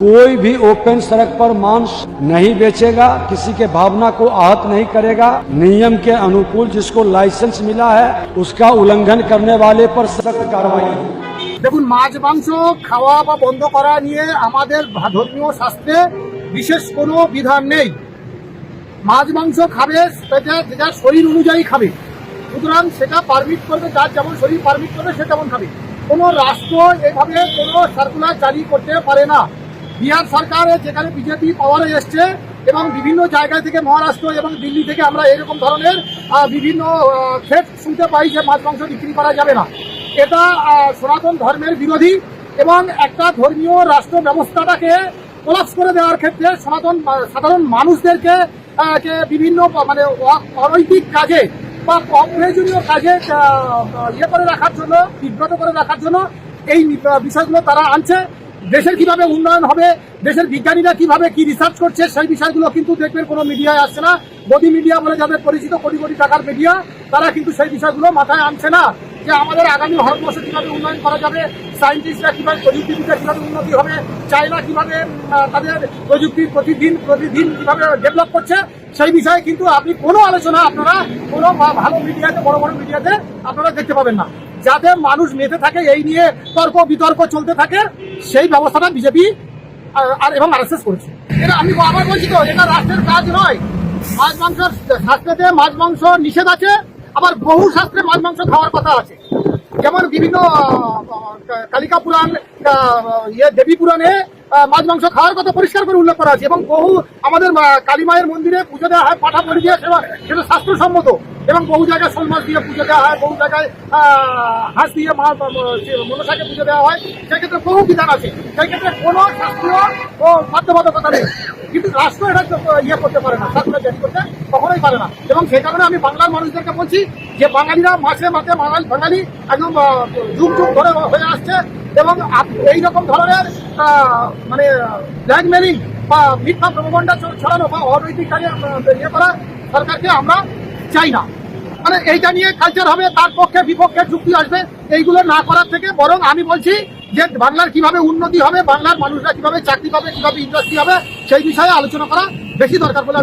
कोई भी ओपन सड़क पर मांस नहीं बेचेगा, किसी के भावना को आहत नहीं करेगा। नियम के अनुकूल जिसको लाइसेंस मिला है उसका उल्लंघन करने वाले पर सख्त कार्रवाई। দেখুন, মাছ মাংস খাওয়া বা বন্ধ করা নিয়ে আমাদের ধর্মীয় শাস্ত্রে বিশেষ কোনো বিধান নেই। মাছ মাংস খাবে যেটা শরীর অনুযায়ী খাবে, সুতরাং সেটা পারমিট করবে, যার যেমন শরীর পারমিট করবে সে তেমন খাবে। কোনো রাষ্ট্র এভাবে কোনো সার্কুলার জারি করতে পারে না। বিহার সরকারে যেখানে বিজেপি পাওয়ারে এসছে এবং বিভিন্ন জায়গা থেকে মহারাষ্ট্র এবং দিল্লি থেকে আমরা এরকম ধরনের বিভিন্ন থ্রেট শুনতে পাই যে মাছ মাংস বিক্রি করা যাবে না। এটা সনাতন ধর্মের বিরোধী এবং একটা ধর্মীয় রাষ্ট্র ব্যবস্থাটাকে কোলাপস করে দেওয়ার ক্ষেত্রে সাধারণ মানুষদেরকে বিভিন্ন মানে অনৈতিক কাজে বা অপ্রয়োজনীয় কাজে করে রাখার জন্য, বিব্রত করে রাখার জন্য এই বিষয়গুলো তারা আনছে। দেশের কিভাবে উন্নয়ন হবে, দেশের বিজ্ঞানীরা কিভাবে কি রিসার্চ করছে সেই বিষয়গুলো কিন্তু দেখবেন কোনো মিডিয়ায় আসছে না। গদি মিডিয়া বলে যাদের পরিচিত, কোটি কোটি টাকার মিডিয়া, তারা কিন্তু সেই বিষয়গুলো মাথায় আনছে না যে আমাদের আগামী ভারতবর্ষ কিভাবে উন্নয়ন করা যাবে, সায়েন্টিস্টরা কিভাবে, প্রযুক্তিবিদ্যা কিভাবে উন্নতি হবে, চায়না কিভাবে তাদের প্রযুক্তি প্রতিদিন কিভাবে ডেভেলপ করছে, সেই বিষয়ে কিন্তু আপনি কোনো আলোচনা আপনারা কোনো ভালো মিডিয়াতে, বড় বড় মিডিয়াতে আপনারা দেখতে পাবেন না। যাতে মানুষ মেতে থাকে এই নিয়ে তর্ক বিতর্ক চলতে থাকে, সেই ব্যবস্থাটা বিজেপি আর এবং আরএসএস করেছে। এটা আমি আবার বলছি তো, এটা রাষ্ট্রের কাজ নয়। মাছ মাংস শাস্ত্রেতে মাছ মাংস নিষেধ আছে, আবার বহু শাস্ত্রে মাছ মাংস খাওয়ার কথা আছে। যেমন বিভিন্ন কালিকা পুরাণ, দেবী পুরাণে মাছ মাংস খাওয়ার কথা পরিষ্কার করে উল্লেখ করা আছে এবং বহু আমাদের কালী মায়ের মন্দিরে পুজো দেওয়া হয় পাঠা বলি দিয়ে, সেটা শাস্ত্রসম্মত। এবং বহু জায়গায় শোল মাছ দিয়ে পুজো দেওয়া হয়, বহু জায়গায় হাঁস দিয়ে মনসাকে পুজো দেওয়া হয়। সেক্ষেত্রে বহু বিধান আছে, সেই ক্ষেত্রে কোনো শাস্ত্রীয় ও বাধ্যবাধকতা নেই। কিন্তু রাষ্ট্র এটা করতে পারে না, শাস্ত্র জারি করতে কখনোই পারে না। এবং সেই কারণে আমি বাংলার মানুষদেরকে বলছি যে বাঙালিরা মাছে মাছে বাঙালি একদম যুগ যুগ ধরে হয়ে আসছে এবং এইরকম ধরনের মানে ব্ল্যাকমেলিং বা মিথ্যা প্রবন্ধা ছড়ানো বা অনৈতিক কাজে করা সরকারকে আমরা চাই না। মানে এইটা নিয়ে কালচার হবে, তার পক্ষে বিপক্ষে যুক্তি আসবে, এইগুলো না করার থেকে বরং আমি বলছি যে বাংলার কিভাবে উন্নতি হবে, বাংলার মানুষরা কিভাবে চাকরি পাবে, কিভাবে ইন্ডাস্ট্রি হবে, সেই বিষয়ে আলোচনা করা বেশি দরকার বলে